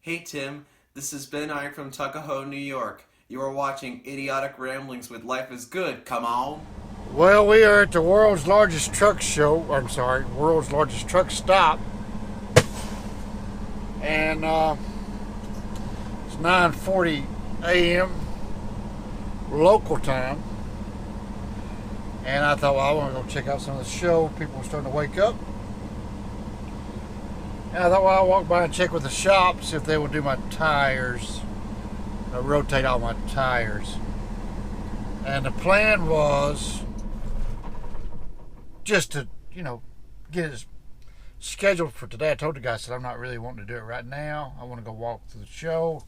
Hey Tim, this is Ben Iron from Tuckahoe, New York. You are watching Idiotic Ramblings with Life is Good. Come on. Well, we are at the world's largest truck show. World's largest truck stop, and it's 9:40 a.m. local time. And I thought, well, I want to go check out some of the show. People were starting to wake up, and I thought, well, I'll walk by and check with the shop, see if they will do my tires, rotate all my tires. And the plan was just to, get it scheduled for today. I told the guy, I said, I'm not really wanting to do it right now. I want to go walk through the show.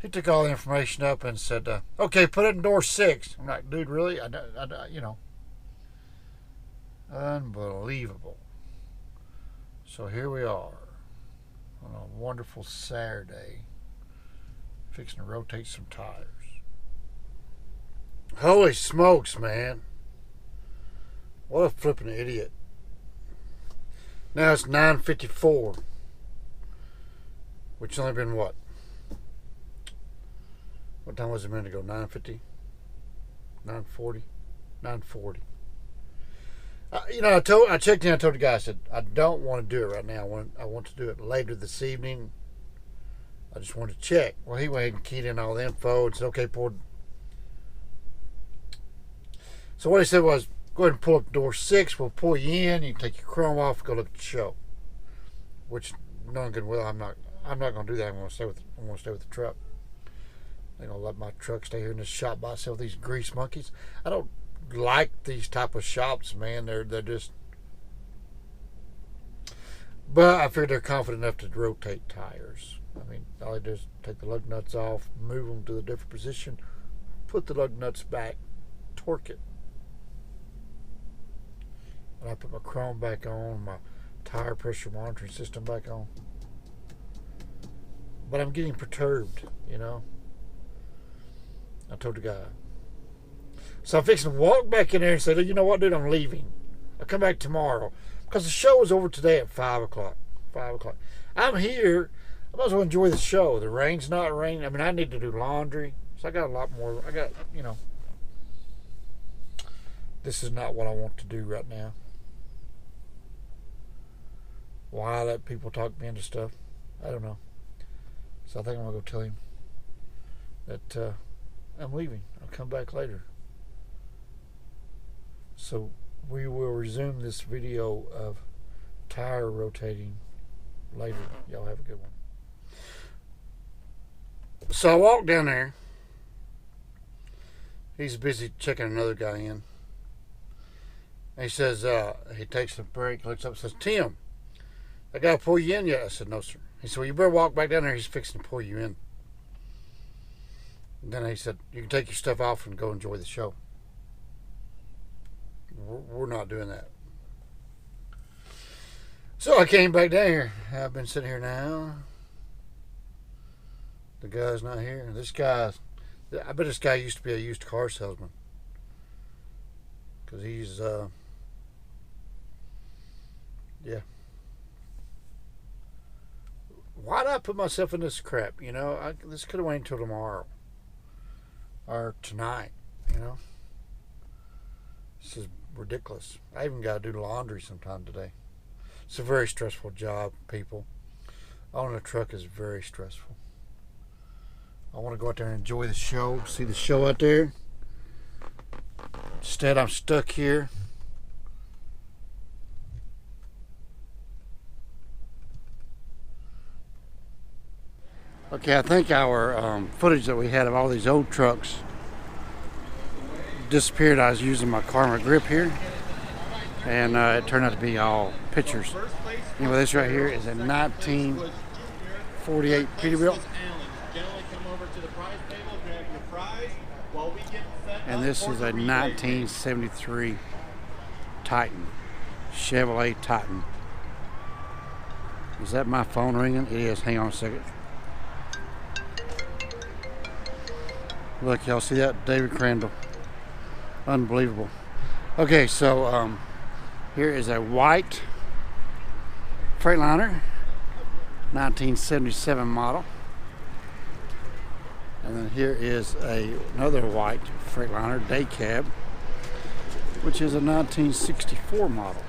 He took all the information up and said, okay, put it in door 6. I'm like, dude, really? Unbelievable. So here we are on a wonderful Saturday, fixing to rotate some tires. Holy smokes, man. What a flipping idiot. Now it's 9:54. Which only been what? What time was it a minute ago? 9:50? 9:40? 9:40. I checked in, I told the guy, I said, I don't want to do it right now. I want to do it later this evening. I just wanted to check. Well, he went ahead and keyed in all the info and said, okay, So what he said was, go ahead and pull up door 6. We'll pull you in. You can take your chrome off, go look at the show. Which, knowing good well, I'm not going to do that. I'm going to stay with the truck. They're going to let my truck stay here in this shop by itself. These grease monkeys. I don't like these type of shops, man. They're just. But I figured they're confident enough to rotate tires. I mean, all they do is take the lug nuts off, move them to a different position, put the lug nuts back, torque it. And I put my chrome back on, my tire pressure monitoring system back on. But I'm getting perturbed, I told the guy. So I'm fixing to walk back in there and say, you know what, dude, I'm leaving. I'll come back tomorrow. Because the show is over today at 5 o'clock. 5 o'clock. I'm here. I might as well enjoy the show. The rain's not raining. I mean, I need to do laundry. So I got a lot more. This is not what I want to do right now. Why I let people talk me into stuff, I don't know. So I think I'm going to go tell him that I'm leaving. I'll come back later. So we will resume this video of tire rotating later. Y'all have a good one. So I walked down there. He's busy checking another guy in. And he says, he takes a break, looks up and says, Tim, that guy pull you in yet? I said, no, sir. He said, well, you better walk back down there. He's fixing to pull you in. And then he said, you can take your stuff off and go enjoy the show. We're not doing that. So I came back down here. I've been sitting here now. The guy's not here. I bet this guy used to be a used car salesman. Because he's, yeah. Why did I put myself in this crap? This could have waited until tomorrow. Or tonight, This is ridiculous. I even got to do laundry sometime today. It's a very stressful job, people. Owning a truck is very stressful. I want to go out there and enjoy the show, see the show out there. Instead, I'm stuck here. Okay, I think our footage that we had of all these old trucks disappeared. I was using my Karma grip here, and it turned out to be all pictures. Anyway, this right here is a 1948 Peterbilt, and this is a 1973 Titan, Chevrolet Titan. Is that my phone ringing? It is. Hang on a second. Look, y'all see that? David Crandall. Unbelievable. Okay, so here is a white Freightliner 1977 model. And then here is another white Freightliner day cab, which is a 1964 model.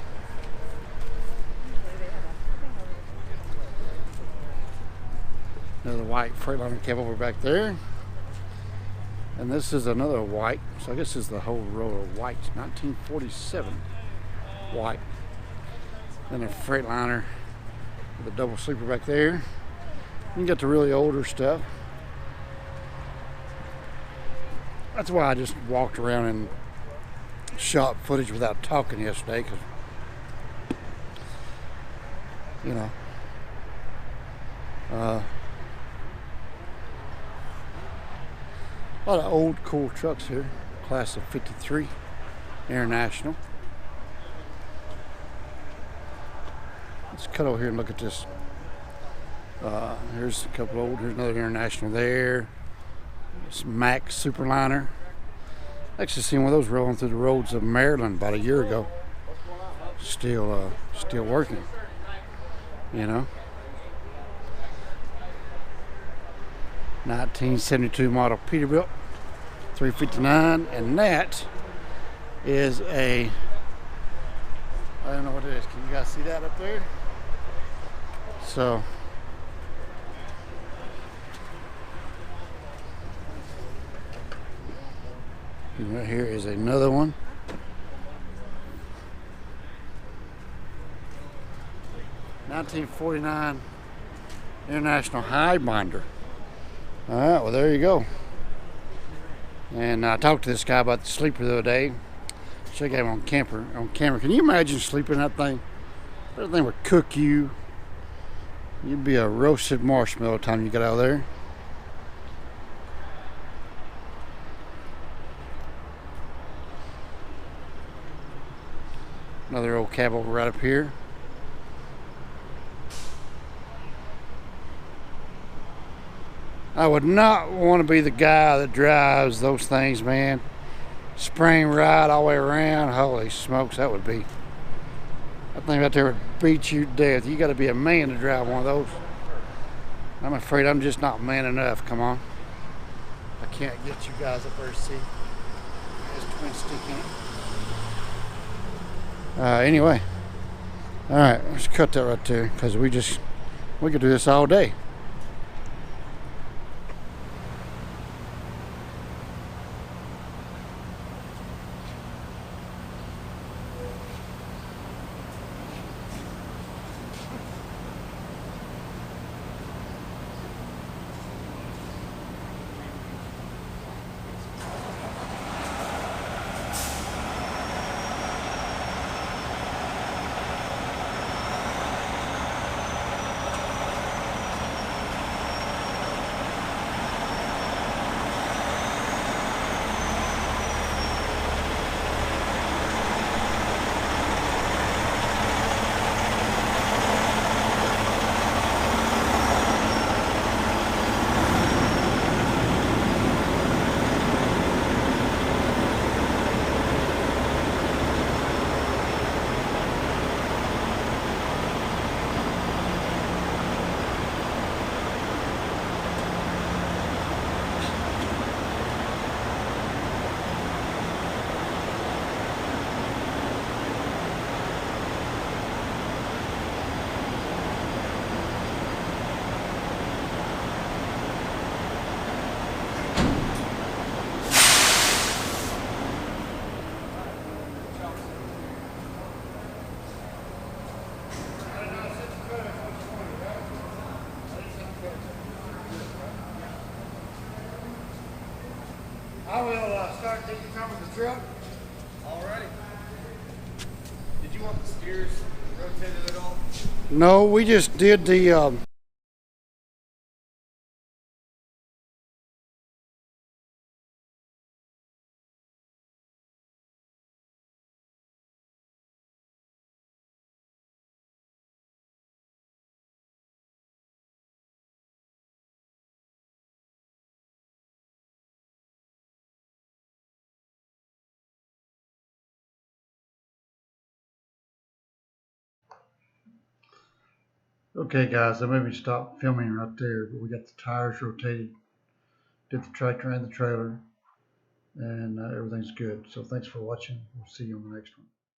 Another white Freightliner cab over back there. And this is another white, so I guess this is the whole row of whites, 1947 white. Then a Freightliner with a double sleeper back there. You get the really older stuff. That's why I just walked around and shot footage without talking yesterday, because, you know, a lot of old cool trucks here. Class of 53 International. Let's cut over here and look at this. Here's a couple old. Here's another International there. It's Mack Superliner. Actually seen one of those rolling through the roads of Maryland about a year ago. Still working, you know. 1972 model Peterbilt 359, and that is I don't know what it is. Can you guys see that up there? So right here is another one. $1949 International High Binder. All right, well, there you go. And I talked to this guy about the sleeper the other day. Check out him on camera. Can you imagine sleeping in that thing? That thing would cook you. You'd be a roasted marshmallow by the time you get out of there. Another old cab over right up here. I would not want to be the guy that drives those things, man. Spring ride all the way around. Holy smokes, that thing right there would beat you to death. You got to be a man to drive one of those. I'm afraid I'm just not man enough. Come on. I can't get you guys up there to see. There's twin stick in it. Anyway. All right, let's cut that right there, because we could do this all day. I will start taking time with the truck. Alrighty. Did you want the steers rotated at all? No, we just did the Okay, guys, I maybe stop filming right there, but we got the tires rotated, did the tractor and the trailer, and everything's good. So thanks for watching. We'll see you on the next one.